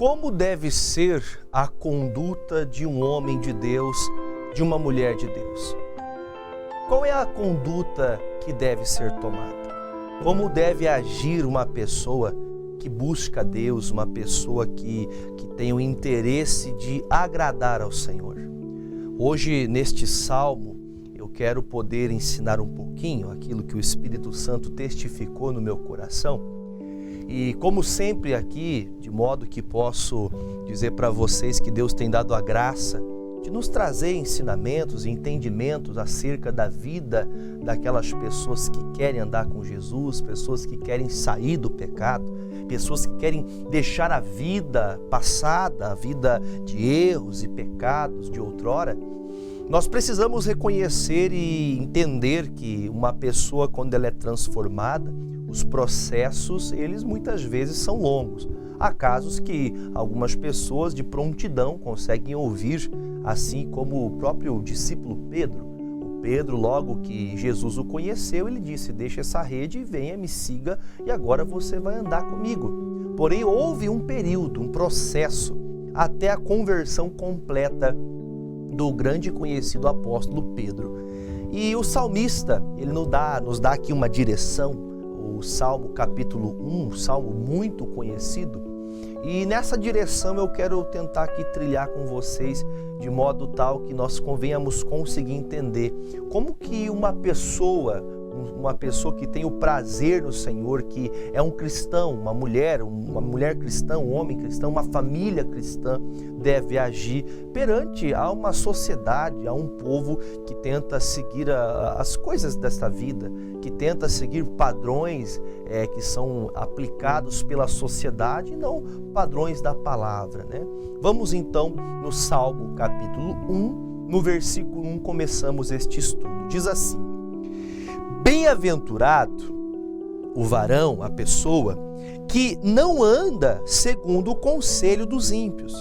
Como deve ser a conduta de um homem de Deus, de uma mulher de Deus? Qual é a conduta que deve ser tomada? Como deve agir uma pessoa que busca Deus, uma pessoa que tem o interesse de agradar ao Senhor? Hoje, neste salmo, eu quero poder ensinar um pouquinho aquilo que o Espírito Santo testificou no meu coração. E como sempre aqui, de modo que posso dizer para vocês que Deus tem dado a graça de nos trazer ensinamentos e entendimentos acerca da vida daquelas pessoas que querem andar com Jesus, pessoas que querem sair do pecado, pessoas que querem deixar a vida passada, a vida de erros e pecados de outrora. Nós precisamos reconhecer e entender que uma pessoa, quando ela é transformada, os processos, eles muitas vezes são longos. Há casos que algumas pessoas de prontidão conseguem ouvir, assim como o próprio discípulo Pedro. O Pedro, logo que Jesus o conheceu, ele disse: deixa essa rede, venha, me siga e agora você vai andar comigo. Porém, houve um período, um processo, até a conversão completa do grande e conhecido apóstolo Pedro. E o salmista, ele nos dá aqui uma direção, o Salmo capítulo 1, um salmo muito conhecido. E nessa direção eu quero tentar aqui trilhar com vocês de modo tal que nós venhamos conseguir entender como que uma pessoa que tem o prazer no Senhor, que é um cristão, uma mulher cristã, um homem cristão, uma família cristã, deve agir perante a uma sociedade, a um povo que tenta seguir as coisas desta vida, que tenta seguir padrões que são aplicados pela sociedade e não padrões da palavra, né? Vamos então no Salmo capítulo 1, no versículo 1, começamos este estudo. Diz assim: bem-aventurado o varão, a pessoa, que não anda segundo o conselho dos ímpios,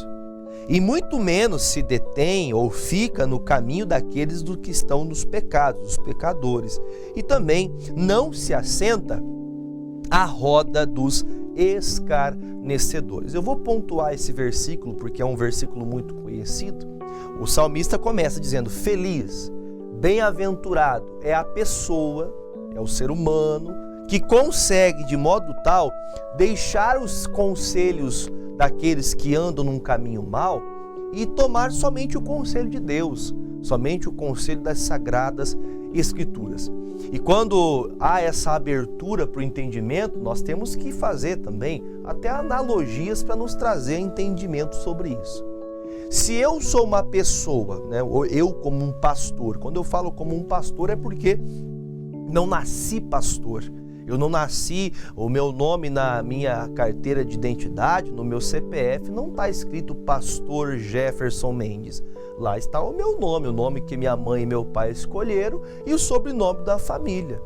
e muito menos se detém ou fica no caminho daqueles que estão nos pecados, os pecadores, e também não se assenta à roda dos escarnecedores. Eu vou pontuar esse versículo porque é um versículo muito conhecido. O salmista começa dizendo: feliz, bem-aventurado é a pessoa, é o ser humano, que consegue de modo tal deixar os conselhos daqueles que andam num caminho mau e tomar somente o conselho de Deus, somente o conselho das Sagradas Escrituras. E quando há essa abertura para o entendimento, nós temos que fazer também até analogias para nos trazer entendimento sobre isso. Se eu sou uma pessoa, né, eu como um pastor, quando eu falo como um pastor é porque não nasci pastor. Eu não nasci, o meu nome na minha carteira de identidade, no meu CPF, não está escrito Pastor Jefferson Mendes. Lá está o meu nome, o nome que minha mãe e meu pai escolheram e o sobrenome da família.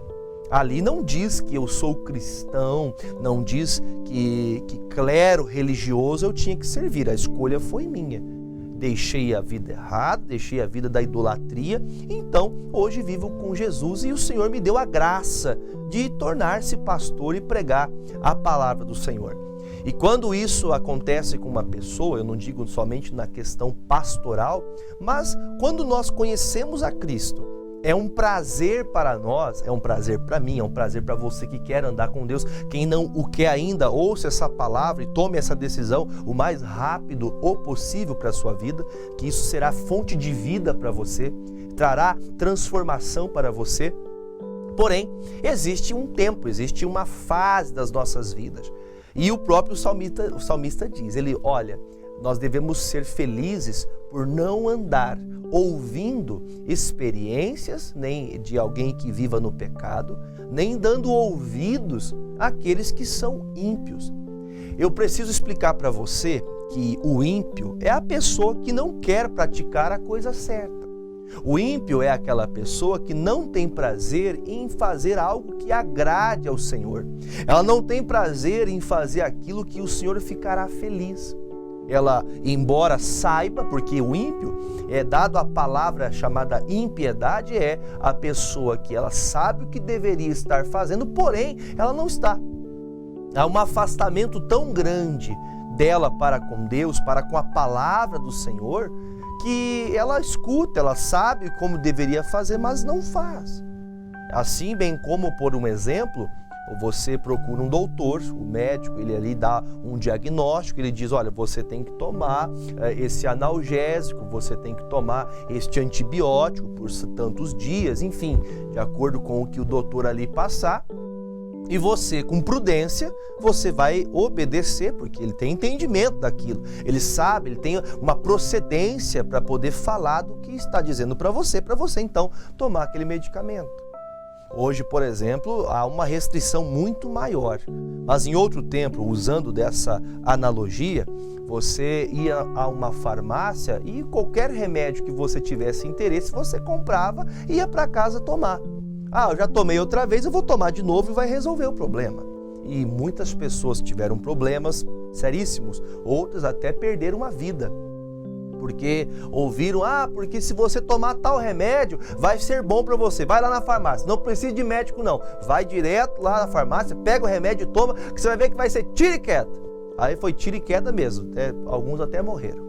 Ali não diz que eu sou cristão, não diz que clero religioso eu tinha que servir, a escolha foi minha. Deixei a vida errada, deixei a vida da idolatria, então hoje vivo com Jesus e o Senhor me deu a graça de tornar-se pastor e pregar a palavra do Senhor. E quando isso acontece com uma pessoa, eu não digo somente na questão pastoral, mas quando nós conhecemos a Cristo, é um prazer para nós, é um prazer para mim, é um prazer para você que quer andar com Deus. Quem não o quer ainda, ouça essa palavra e tome essa decisão o mais rápido possível para a sua vida, que isso será fonte de vida para você, trará transformação para você. Porém, existe um tempo, existe uma fase das nossas vidas. E o próprio salmista diz, olha, nós devemos ser felizes por não andar ouvindo experiências, nem de alguém que viva no pecado, nem dando ouvidos àqueles que são ímpios. Eu preciso explicar para você que o ímpio é a pessoa que não quer praticar a coisa certa. O ímpio é aquela pessoa que não tem prazer em fazer algo que agrade ao Senhor. Ela não tem prazer em fazer aquilo que o Senhor ficará feliz. Ela, embora saiba, porque o ímpio é dado a palavra chamada impiedade, é a pessoa que ela sabe o que deveria estar fazendo, porém ela não está. Há um afastamento tão grande dela para com Deus, para com a palavra do Senhor, que ela escuta, ela sabe como deveria fazer, mas não faz. Assim, bem como, por um exemplo, você procura um doutor, o médico, ele ali dá um diagnóstico, ele diz, olha, você tem que tomar esse analgésico, você tem que tomar este antibiótico por tantos dias, enfim, de acordo com o que o doutor ali passar. E você, com prudência, você vai obedecer, porque ele tem entendimento daquilo. Ele sabe, ele tem uma procedência para poder falar do que está dizendo para você então tomar aquele medicamento. Hoje, por exemplo, há uma restrição muito maior, mas em outro tempo, usando dessa analogia, você ia a uma farmácia e qualquer remédio que você tivesse interesse, você comprava e ia para casa tomar. Ah, eu já tomei outra vez, eu vou tomar de novo e vai resolver o problema. E muitas pessoas tiveram problemas seríssimos, outras até perderam a vida. Porque ouviram, porque se você tomar tal remédio, vai ser bom para você. Vai lá na farmácia, não precisa de médico não. Vai direto lá na farmácia, pega o remédio e toma, que você vai ver que vai ser tiro e queda. Aí foi tiro e queda mesmo, alguns até morreram.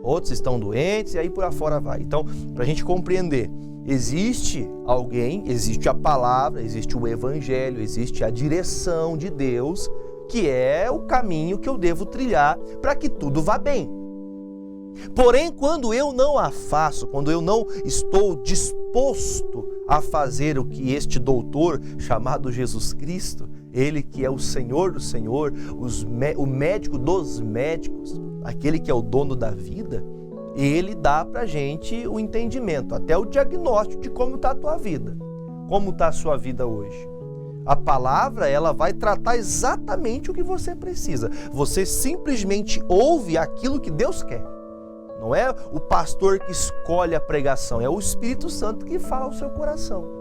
Outros estão doentes e aí por afora vai. Então, para a gente compreender, existe alguém, existe a palavra, existe o evangelho, existe a direção de Deus, que é o caminho que eu devo trilhar para que tudo vá bem. Porém, quando eu não a faço, quando eu não estou disposto a fazer o que este doutor chamado Jesus Cristo, ele que é o Senhor do Senhor, o médico dos médicos, aquele que é o dono da vida, ele dá pra gente o entendimento, até o diagnóstico de como está a tua vida, como está a sua vida hoje. A palavra, ela vai tratar exatamente o que você precisa. Você simplesmente ouve aquilo que Deus quer. Não é o pastor que escolhe a pregação, é o Espírito Santo que fala ao seu coração.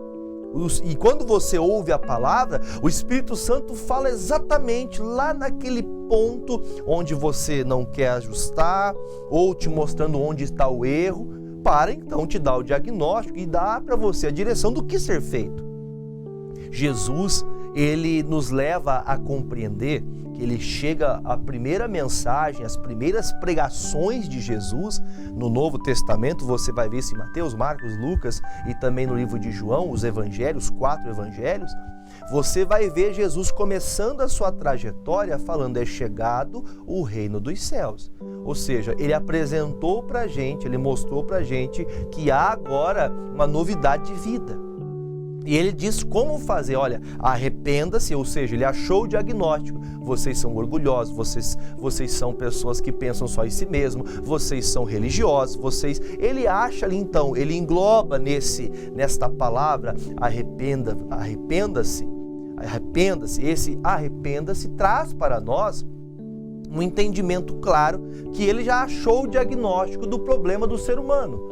E quando você ouve a palavra, o Espírito Santo fala exatamente lá naquele ponto onde você não quer ajustar, ou te mostrando onde está o erro, para então te dar o diagnóstico e dar para você a direção do que ser feito. Jesus, ele nos leva a compreender que ele chega à primeira mensagem, as primeiras pregações de Jesus no Novo Testamento, você vai ver isso em Mateus, Marcos, Lucas e também no livro de João, os evangelhos, 4 evangelhos, você vai ver Jesus começando a sua trajetória falando, é chegado o reino dos céus. Ou seja, ele apresentou para a gente, ele mostrou para a gente que há agora uma novidade de vida. E ele diz como fazer, olha, arrependa-se, ou seja, ele achou o diagnóstico. Vocês são orgulhosos, vocês são pessoas que pensam só em si mesmo, vocês são religiosos, ele acha ali então, ele engloba nesta palavra, arrependa-se, esse arrependa-se traz para nós um entendimento claro que ele já achou o diagnóstico do problema do ser humano.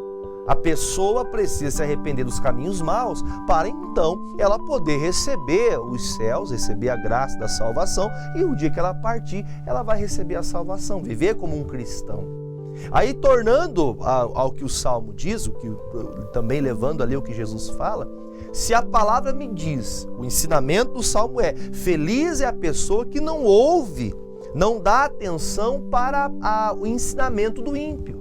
A pessoa precisa se arrepender dos caminhos maus para então ela poder receber os céus, receber a graça da salvação e o dia que ela partir, ela vai receber a salvação, viver como um cristão. Aí tornando ao que o Salmo diz, também levando ali o que Jesus fala, se a palavra me diz, o ensinamento do Salmo é, feliz é a pessoa que não ouve, não dá atenção para o ensinamento do ímpio.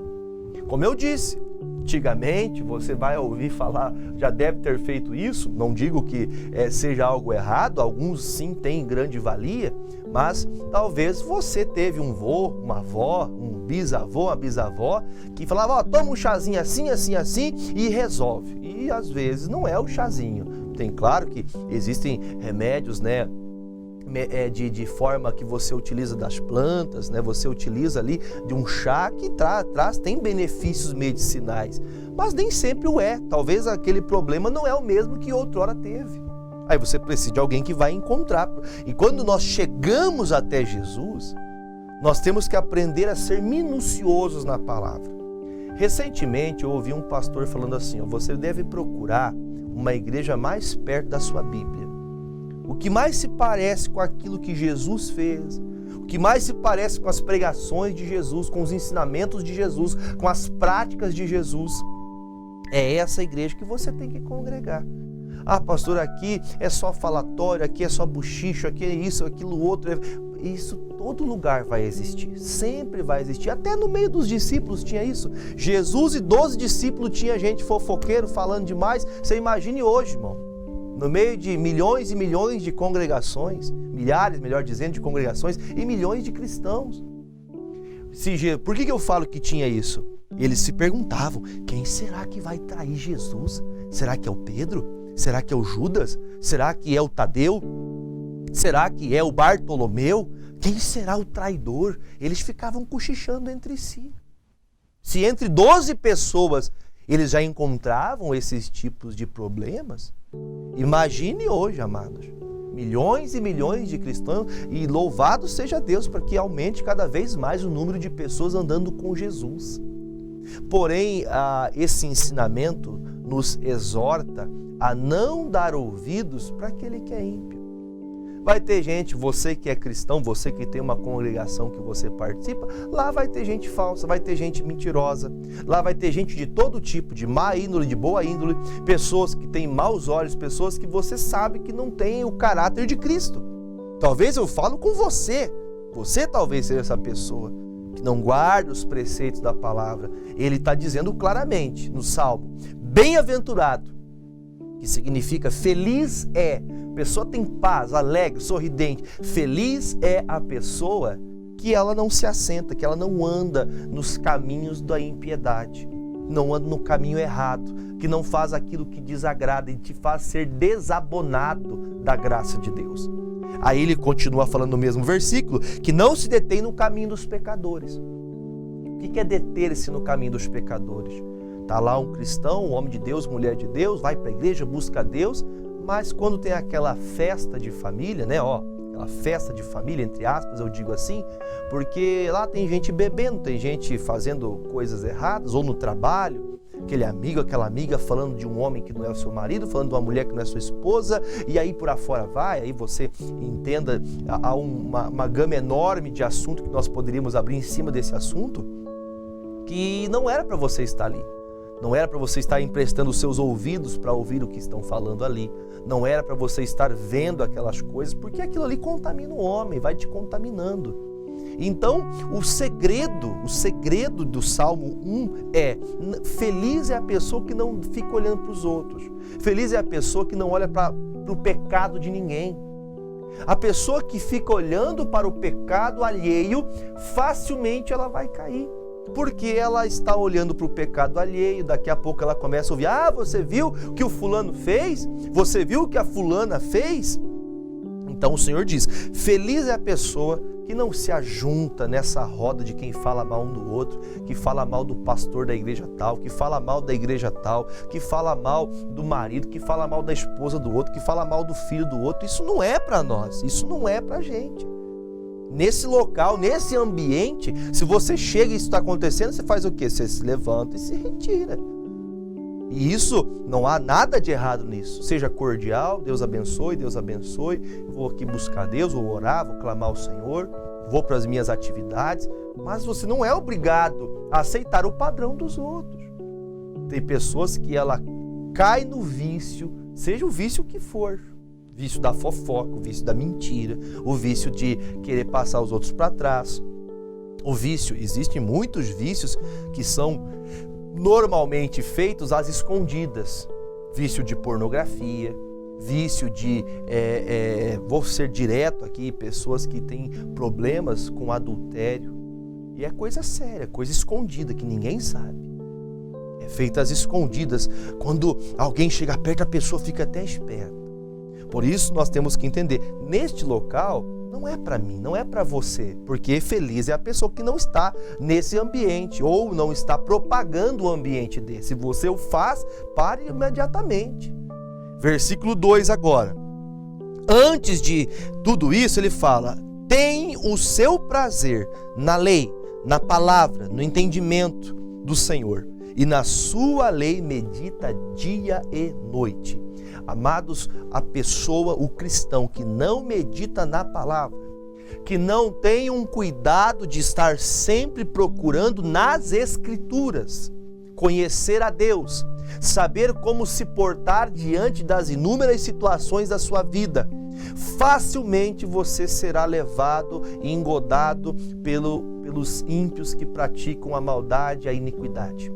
Como eu disse, antigamente, você vai ouvir falar, já deve ter feito isso, não digo que seja algo errado, alguns sim têm grande valia, mas talvez você teve um vô, uma avó, um bisavô, uma bisavó, que falava, toma um chazinho assim, assim, assim e resolve. E às vezes não é o chazinho. Tem claro que existem remédios, né? De forma que você utiliza das plantas, né? Você utiliza ali de um chá que tem benefícios medicinais, mas nem sempre o é. Talvez aquele problema não é o mesmo que outrora teve. Aí você precisa de alguém que vai encontrar. E quando nós chegamos até Jesus, nós temos que aprender a ser minuciosos na palavra. Recentemente eu ouvi um pastor falando assim, você deve procurar uma igreja mais perto da sua Bíblia. O que mais se parece com aquilo que Jesus fez, o que mais se parece com as pregações de Jesus, com os ensinamentos de Jesus, com as práticas de Jesus, é essa igreja que você tem que congregar. Ah, pastor, aqui é só falatório, aqui é só buchicho, aqui é isso, aquilo outro. Isso, todo lugar vai existir, sempre vai existir. Até no meio dos discípulos tinha isso. Jesus e 12 discípulos tinha gente fofoqueiro falando demais. Você imagine hoje, irmão, no meio de milhões e milhões de congregações, milhares, melhor dizendo, de congregações e milhões de cristãos. Por que eu falo que tinha isso? Eles se perguntavam, quem será que vai trair Jesus? Será que é o Pedro? Será que é o Judas? Será que é o Tadeu? Será que é o Bartolomeu? Quem será o traidor? Eles ficavam cochichando entre si. Se entre 12 pessoas eles já encontravam esses tipos de problemas, imagine hoje, amados, milhões e milhões de cristãos, e louvado seja Deus para que aumente cada vez mais o número de pessoas andando com Jesus. Porém, esse ensinamento nos exorta a não dar ouvidos para aquele que é ímpio. Vai ter gente, você que é cristão, você que tem uma congregação que você participa, lá vai ter gente falsa, vai ter gente mentirosa, lá vai ter gente de todo tipo, de má índole, de boa índole, pessoas que têm maus olhos, pessoas que você sabe que não têm o caráter de Cristo. Talvez eu falo com você talvez seja essa pessoa que não guarda os preceitos da palavra. Ele está dizendo claramente no Salmo, bem-aventurado, que significa feliz é, a pessoa tem paz, alegre, sorridente. Feliz é a pessoa que ela não se assenta, que ela não anda nos caminhos da impiedade, não anda no caminho errado, que não faz aquilo que desagrada e te faz ser desabonado da graça de Deus. Aí ele continua falando no mesmo versículo, que não se detém no caminho dos pecadores. O que é deter-se no caminho dos pecadores? Está lá um cristão, um homem de Deus, mulher de Deus, vai para a igreja, busca a Deus, mas quando tem aquela festa de família, né, aquela festa de família, entre aspas, eu digo assim, porque lá tem gente bebendo, tem gente fazendo coisas erradas, ou no trabalho, aquele amigo, aquela amiga falando de um homem que não é o seu marido, falando de uma mulher que não é sua esposa, e aí por afora vai, aí você entenda, há uma gama enorme de assunto que nós poderíamos abrir em cima desse assunto, que não era para você estar ali. Não era para você estar emprestando os seus ouvidos para ouvir o que estão falando ali. Não era para você estar vendo aquelas coisas, porque aquilo ali contamina o homem, vai te contaminando. Então, o segredo do Salmo 1 é: feliz é a pessoa que não fica olhando para os outros. Feliz é a pessoa que não olha para o pecado de ninguém. A pessoa que fica olhando para o pecado alheio, facilmente ela vai cair. Porque ela está olhando para o pecado alheio, daqui a pouco ela começa a ouvir, você viu o que o fulano fez? Você viu o que a fulana fez? Então o Senhor diz, feliz é a pessoa que não se ajunta nessa roda de quem fala mal um do outro, que fala mal do pastor da igreja tal, que fala mal da igreja tal, que fala mal do marido, que fala mal da esposa do outro, que fala mal do filho do outro. Isso não é para nós, isso não é para a gente. Nesse local, nesse ambiente, se você chega e isso está acontecendo, você faz o quê? Você se levanta e se retira. E isso, não há nada de errado nisso. Seja cordial, Deus abençoe. Eu vou aqui buscar Deus, vou orar, vou clamar ao Senhor, vou para as minhas atividades, mas você não é obrigado a aceitar o padrão dos outros. Tem pessoas que ela cai no vício, seja o vício que for. Vício da fofoca, o vício da mentira, o vício de querer passar os outros para trás. O vício, existem muitos vícios que são normalmente feitos às escondidas. Vício de pornografia, vício de, vou ser direto aqui, pessoas que têm problemas com adultério. E é coisa séria, coisa escondida que ninguém sabe. É feita às escondidas. Quando alguém chega perto, a pessoa fica até esperta. Por isso nós temos que entender, neste local não é para mim, não é para você, porque feliz é a pessoa que não está nesse ambiente ou não está propagando o ambiente desse. Se você o faz, pare imediatamente. Versículo 2 agora. Antes de tudo isso, ele fala, tem o seu prazer na lei, na palavra, no entendimento do Senhor, e na sua lei medita dia e noite. Amados, a pessoa, o cristão que não medita na palavra, que não tem um cuidado de estar sempre procurando nas Escrituras, conhecer a Deus, saber como se portar diante das inúmeras situações da sua vida, facilmente você será levado e engodado pelos ímpios que praticam a maldade e a iniquidade.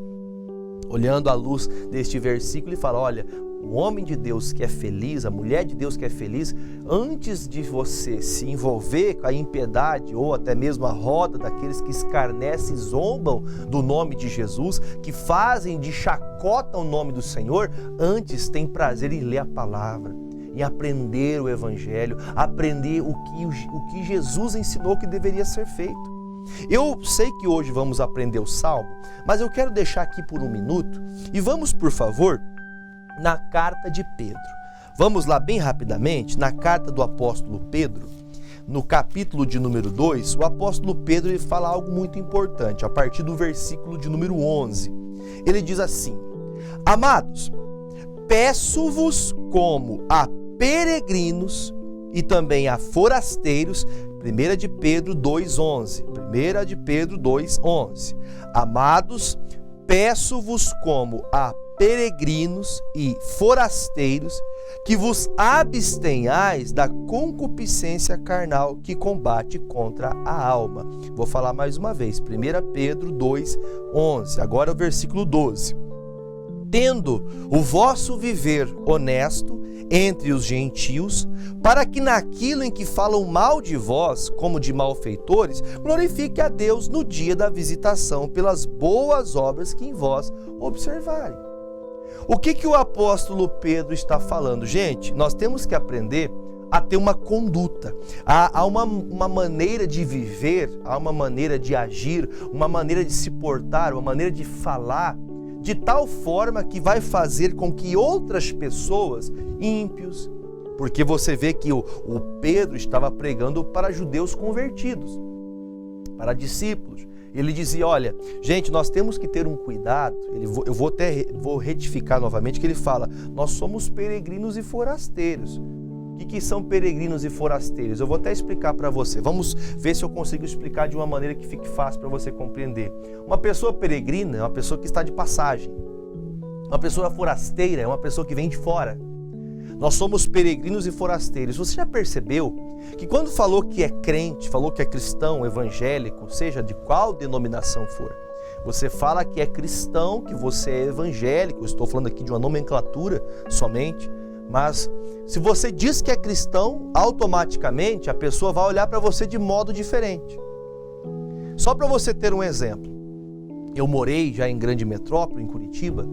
Olhando à luz deste versículo, ele fala, olha, o homem de Deus que é feliz, a mulher de Deus que é feliz, antes de você se envolver com a impiedade ou até mesmo a roda daqueles que escarnecem e zombam do nome de Jesus, que fazem de chacota o nome do Senhor, antes tem prazer em ler a palavra, em aprender o Evangelho, aprender o que Jesus ensinou que deveria ser feito. Eu sei que hoje vamos aprender o Salmo, mas eu quero deixar aqui por um minuto e vamos, por favor, na carta de Pedro. Vamos lá bem rapidamente, na carta do apóstolo Pedro, no capítulo de número 2, o apóstolo Pedro ele fala algo muito importante, a partir do versículo de número 11. Ele diz assim, amados, peço-vos como a peregrinos e também a forasteiros, 1 de Pedro 2,11, 1 de Pedro 2,11, amados, peço-vos como a peregrinos e forasteiros, que vos abstenhais da concupiscência carnal que combate contra a alma. Vou falar mais uma vez, 1 Pedro 2,11, agora o versículo 12. Tendo o vosso viver honesto entre os gentios, para que naquilo em que falam mal de vós, como de malfeitores, glorifique a Deus no dia da visitação pelas boas obras que em vós observarem. O que o apóstolo Pedro está falando? Gente, nós temos que aprender a ter uma conduta, há uma maneira de viver, há uma maneira de agir, uma maneira de se portar, uma maneira de falar, de tal forma que vai fazer com que outras pessoas, ímpios, porque você vê que o Pedro estava pregando para judeus convertidos, para discípulos. Ele dizia, olha, gente, nós temos que ter um cuidado, eu vou retificar novamente, que ele fala, nós somos peregrinos e forasteiros. O que são peregrinos e forasteiros? Eu vou até explicar para você, vamos ver se eu consigo explicar de uma maneira que fique fácil para você compreender. Uma pessoa peregrina é uma pessoa que está de passagem, uma pessoa forasteira é uma pessoa que vem de fora. Nós somos peregrinos e forasteiros. Você já percebeu que quando falou que é crente, falou que é cristão, evangélico, seja de qual denominação for, você fala que é cristão, que você é evangélico, eu estou falando aqui de uma nomenclatura somente, mas se você diz que é cristão, automaticamente a pessoa vai olhar para você de modo diferente. Só para você ter um exemplo, eu morei já em grande metrópole, em Curitiba,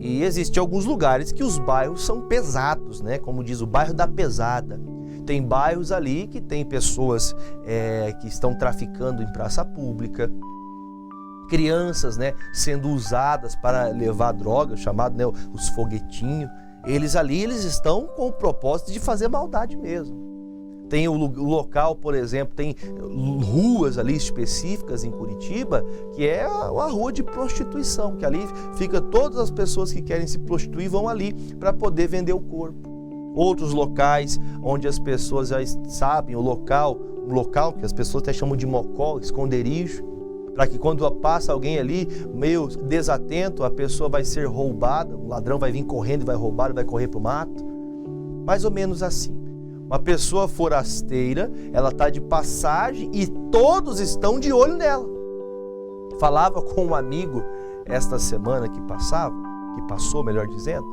e existem alguns lugares que os bairros são pesados, né? Como diz o bairro da pesada. Tem bairros ali que tem pessoas que estão traficando em praça pública, crianças, né, sendo usadas para levar droga, chamado, né, os foguetinhos. Eles estão com o propósito de fazer maldade mesmo. Tem o local, por exemplo, tem ruas ali específicas em Curitiba, que é a rua de prostituição, que ali fica todas as pessoas que querem se prostituir vão ali para poder vender o corpo. Outros locais onde as pessoas já sabem um local que as pessoas até chamam de mocó, esconderijo, para que quando passa alguém ali meio desatento, a pessoa vai ser roubada, o ladrão vai vir correndo e vai roubar, vai correr para o mato. Mais ou menos assim. Uma pessoa forasteira, ela está de passagem e todos estão de olho nela. Falava com um amigo esta semana que passou, melhor dizendo,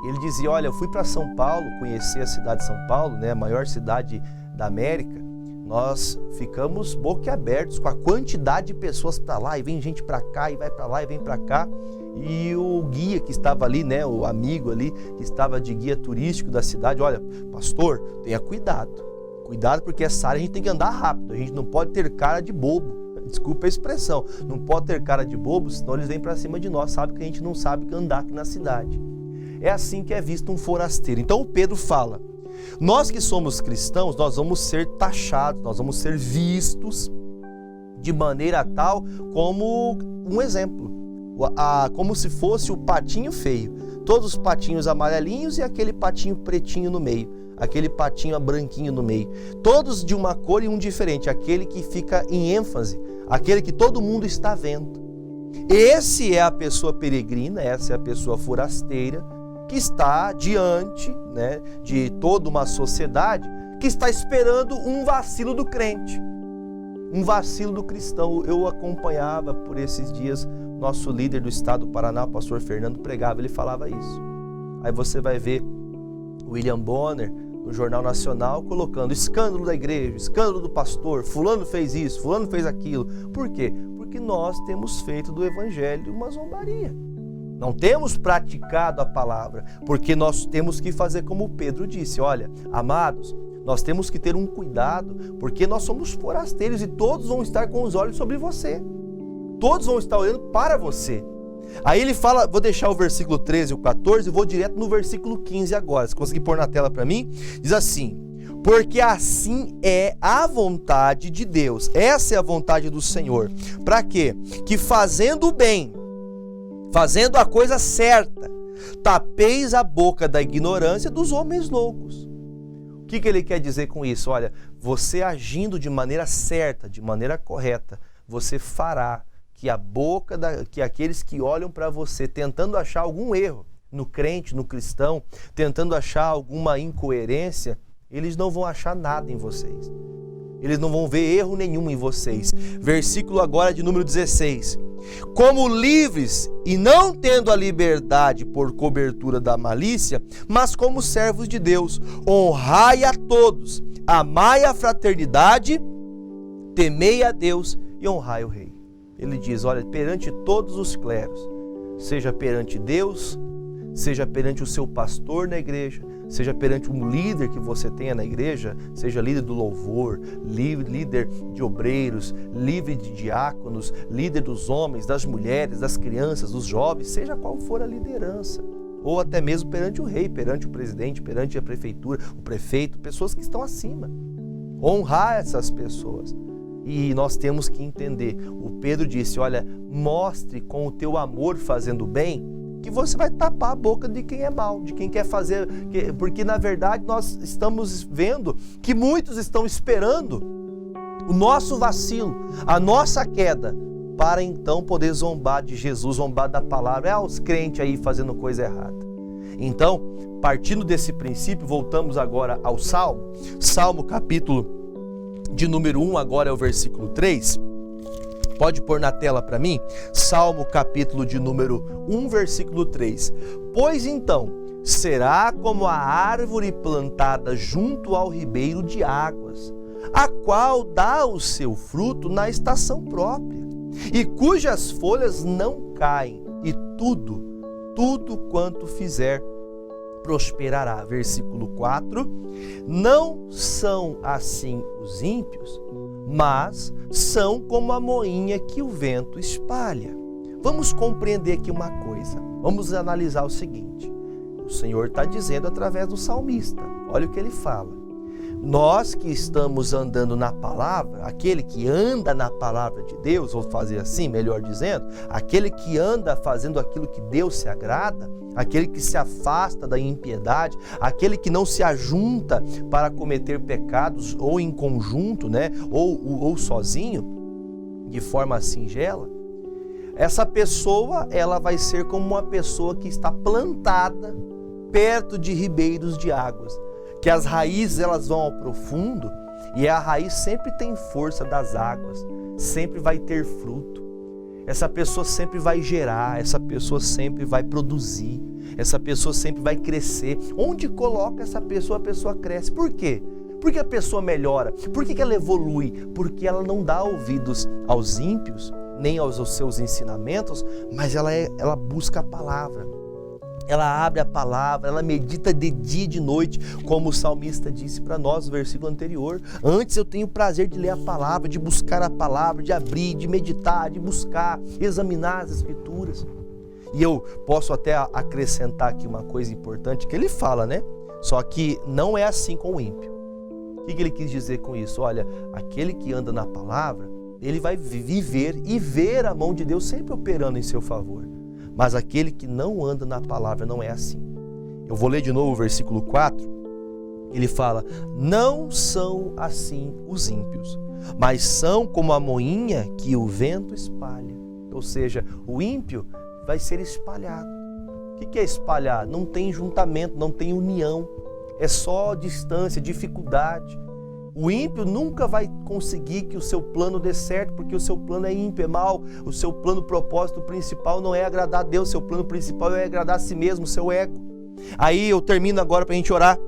ele dizia, olha, eu fui para São Paulo, conhecer a cidade de São Paulo, né, a maior cidade da América, nós ficamos boquiabertos com a quantidade de pessoas para lá, e vem gente para cá, e vai para lá, e vem para cá. E o guia que estava ali, né, o amigo ali, que estava de guia turístico da cidade, olha, pastor, tenha cuidado porque essa área a gente tem que andar rápido, a gente não pode ter cara de bobo, desculpa a expressão, não pode ter cara de bobo, senão eles vêm para cima de nós, sabe que a gente não sabe andar aqui na cidade. É assim que é visto um forasteiro. Então o Pedro fala, nós que somos cristãos, nós vamos ser taxados, nós vamos ser vistos de maneira tal como um exemplo. Como se fosse o patinho feio, todos os patinhos amarelinhos e aquele patinho pretinho no meio, aquele patinho branquinho no meio, todos de uma cor e um diferente, aquele que fica em ênfase, aquele que todo mundo está vendo. Esse é a pessoa peregrina, essa é a pessoa forasteira que está diante, né, de toda uma sociedade que está esperando um vacilo do crente, um vacilo do cristão. Eu acompanhava por esses dias nosso líder do estado do Paraná, o pastor Fernando, pregava, ele falava isso. Aí você vai ver William Bonner no Jornal Nacional colocando escândalo da igreja, escândalo do pastor, fulano fez isso, fulano fez aquilo. Por quê? Porque nós temos feito do evangelho uma zombaria. Não temos praticado a palavra, porque nós temos que fazer como Pedro disse, olha, amados, nós temos que ter um cuidado, porque nós somos forasteiros e todos vão estar com os olhos sobre você. Todos vão estar olhando para você. Aí ele fala, vou deixar o versículo 13 e o 14 e vou direto no versículo 15 agora. Se conseguir pôr na tela para mim, diz assim: porque assim é a vontade de Deus. Essa é a vontade do Senhor. Para quê? Que fazendo o bem, fazendo a coisa certa, tapeis a boca da ignorância dos homens loucos. O que ele quer dizer com isso? Olha, você agindo de maneira certa, de maneira correta, você fará que a boca, que aqueles que olham para você tentando achar algum erro no crente, no cristão, tentando achar alguma incoerência, eles não vão achar nada em vocês. Eles não vão ver erro nenhum em vocês. Versículo agora de número 16. Como livres e não tendo a liberdade por cobertura da malícia, mas como servos de Deus, honrai a todos, amai a fraternidade, temei a Deus e honrai o rei. Ele diz, olha, perante todos os clérigos, seja perante Deus, seja perante o seu pastor na igreja, seja perante um líder que você tenha na igreja, seja líder do louvor, líder de obreiros, líder de diáconos, líder dos homens, das mulheres, das crianças, dos jovens, seja qual for a liderança, ou até mesmo perante o rei, perante o presidente, perante a prefeitura, o prefeito, pessoas que estão acima. Honrar essas pessoas. E nós temos que entender, o Pedro disse, olha, mostre com o teu amor fazendo bem, que você vai tapar a boca de quem é mal, de quem quer fazer, porque na verdade nós estamos vendo que muitos estão esperando o nosso vacilo, a nossa queda, para então poder zombar de Jesus, zombar da palavra, os crentes aí fazendo coisa errada. Então, partindo desse princípio, voltamos agora ao Salmo, Salmo capítulo de número 1, agora é o versículo 3, pode pôr na tela para mim, Salmo capítulo de número 1, versículo 3, pois então, será como a árvore plantada junto ao ribeiro de águas, a qual dá o seu fruto na estação própria, e cujas folhas não caem, e tudo quanto fizer, prosperará. Versículo 4, não são assim os ímpios, mas são como a moinha que o vento espalha. Vamos compreender aqui uma coisa, vamos analisar o seguinte, o Senhor está dizendo através do salmista, olha o que ele fala, nós que estamos andando na palavra, aquele que anda na palavra de Deus, vou fazer assim, melhor dizendo, aquele que anda fazendo aquilo que Deus se agrada, aquele que se afasta da impiedade, aquele que não se ajunta para cometer pecados ou em conjunto, né, ou sozinho, de forma singela, essa pessoa ela vai ser como uma pessoa que está plantada perto de ribeiros de águas, que as raízes elas vão ao profundo e a raiz sempre tem força das águas, sempre vai ter fruto. Essa pessoa sempre vai gerar, essa pessoa sempre vai produzir, essa pessoa sempre vai crescer. Onde coloca essa pessoa, a pessoa cresce. Por quê? Porque a pessoa melhora. Por que ela evolui? Porque ela não dá ouvidos aos ímpios, nem aos seus ensinamentos, mas ela busca a palavra. Ela abre a palavra, ela medita de dia e de noite, como o salmista disse para nós no versículo anterior. Antes eu tenho o prazer de ler a palavra, de buscar a palavra, de abrir, de meditar, de buscar, examinar as escrituras. E eu posso até acrescentar aqui uma coisa importante que ele fala, né? Só que não é assim com o ímpio. O que ele quis dizer com isso? Olha, aquele que anda na palavra, ele vai viver e ver a mão de Deus sempre operando em seu favor. Mas aquele que não anda na palavra não é assim. Eu vou ler de novo o versículo 4. Ele fala, não são assim os ímpios, mas são como a moinha que o vento espalha. Ou seja, o ímpio vai ser espalhado. O que é espalhar? Não tem juntamento, não tem união. É só distância, dificuldade. O ímpio nunca vai conseguir que o seu plano dê certo, porque o seu plano é ímpio, é mau. O seu plano, propósito principal não é agradar a Deus, o seu plano principal é agradar a si mesmo, o seu ego. Aí eu termino agora para a gente orar.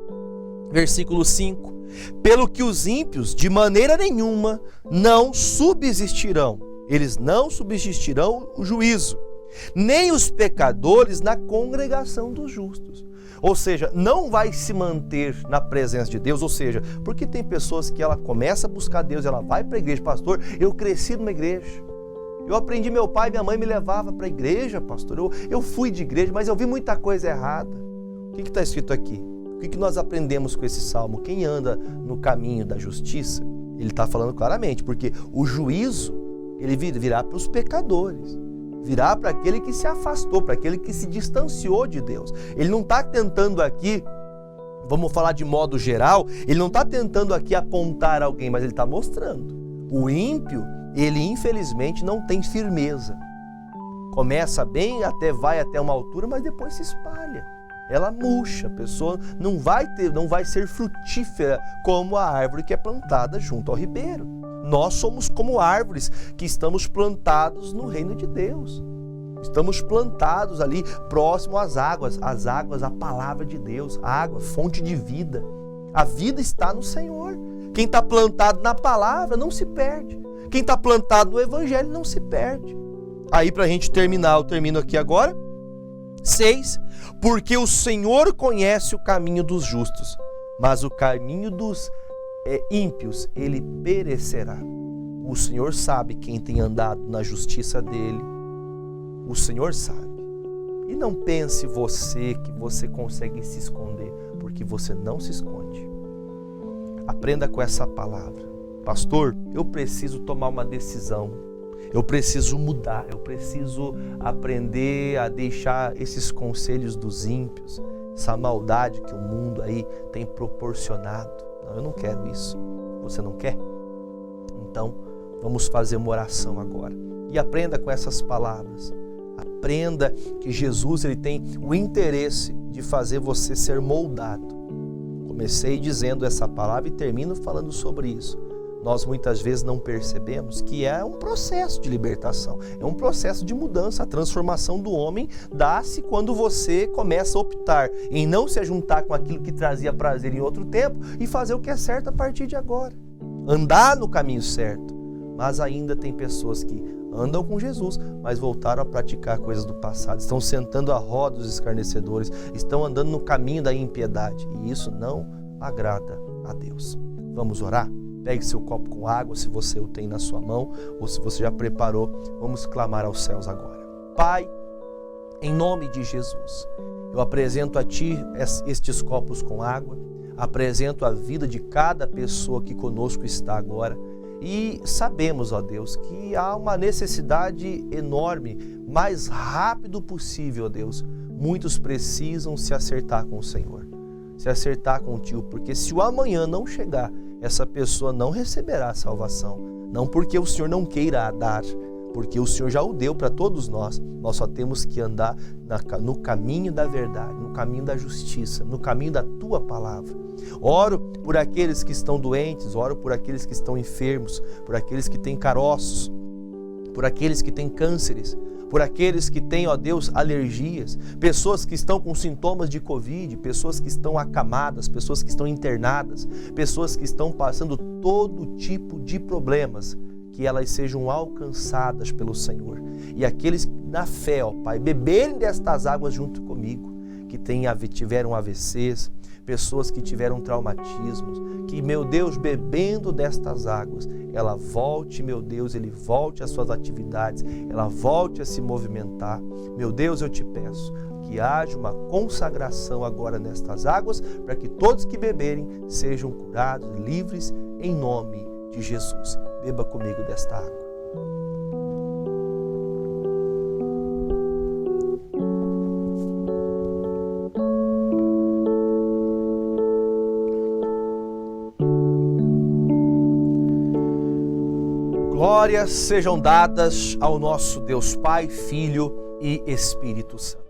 Versículo 5. Pelo que os ímpios, de maneira nenhuma, não subsistirão. Eles não subsistirão o juízo, nem os pecadores na congregação dos justos. Ou seja, não vai se manter na presença de Deus. Ou seja, porque tem pessoas que ela começa a buscar Deus, ela vai para a igreja. Pastor, eu cresci numa igreja. Eu aprendi, meu pai e minha mãe me levavam para a igreja, pastor. Eu fui de igreja, mas eu vi muita coisa errada. O que está escrito aqui? O que nós aprendemos com esse salmo? Quem anda no caminho da justiça, ele está falando claramente, porque o juízo, ele virá para os pecadores. Virá para aquele que se afastou, para aquele que se distanciou de Deus. Ele não está tentando aqui, vamos falar de modo geral, ele não está tentando aqui apontar alguém, mas ele está mostrando. O ímpio, ele infelizmente não tem firmeza. Começa bem, vai até uma altura, mas depois se espalha. Ela murcha, a pessoa não vai ser frutífera como a árvore que é plantada junto ao ribeiro. Nós somos como árvores que estamos plantados no reino de Deus. Estamos plantados ali próximo às águas, a palavra de Deus, a água, fonte de vida. A vida está no Senhor. Quem está plantado na palavra não se perde. Quem está plantado no evangelho não se perde. Aí para a gente terminar, eu termino aqui agora. 6. Porque o Senhor conhece o caminho dos justos, mas o caminho dos ímpios, ele perecerá. O Senhor sabe quem tem andado na justiça dele. O Senhor sabe. E não pense você que você consegue se esconder, porque você não se esconde. Aprenda com essa palavra. Pastor, eu preciso tomar uma decisão. Eu preciso mudar. Eu preciso aprender a deixar esses conselhos dos ímpios, essa maldade que o mundo aí tem proporcionado. Não, eu não quero isso. Você não quer? Então, vamos fazer uma oração agora. E aprenda com essas palavras. Aprenda que Jesus, ele tem o interesse de fazer você ser moldado. Comecei dizendo essa palavra e termino falando sobre isso. Nós muitas vezes não percebemos que é um processo de libertação, é um processo de mudança. A transformação do homem dá-se quando você começa a optar em não se ajuntar com aquilo que trazia prazer em outro tempo e fazer o que é certo a partir de agora. Andar no caminho certo. Mas ainda tem pessoas que andam com Jesus, mas voltaram a praticar coisas do passado. Estão sentando à roda dos escarnecedores, estão andando no caminho da impiedade. E isso não agrada a Deus. Vamos orar? Pegue seu copo com água, se você o tem na sua mão, ou se você já preparou, vamos clamar aos céus agora. Pai, em nome de Jesus, eu apresento a Ti estes copos com água, apresento a vida de cada pessoa que conosco está agora, e sabemos, ó Deus, que há uma necessidade enorme, mais rápido possível, ó Deus. Muitos precisam se acertar com o Senhor, se acertar contigo, porque se o amanhã não chegar, essa pessoa não receberá a salvação. Não porque o Senhor não queira dar, porque o Senhor já o deu para todos nós. Nós só temos que andar no caminho da verdade, no caminho da justiça, no caminho da Tua palavra. Oro por aqueles que estão doentes, oro por aqueles que estão enfermos, por aqueles que têm caroços, por aqueles que têm cânceres, por aqueles que têm, ó Deus, alergias, pessoas que estão com sintomas de Covid, pessoas que estão acamadas, pessoas que estão internadas, pessoas que estão passando todo tipo de problemas, que elas sejam alcançadas pelo Senhor. E aqueles na fé, ó Pai, beberem destas águas junto comigo, que tiveram AVCs, pessoas que tiveram traumatismos, que, meu Deus, bebendo destas águas, ela volte, meu Deus, ele volte às suas atividades, ela volte a se movimentar. Meu Deus, eu te peço que haja uma consagração agora nestas águas, para que todos que beberem sejam curados, livres, em nome de Jesus. Beba comigo desta água. Glórias sejam dadas ao nosso Deus Pai, Filho e Espírito Santo.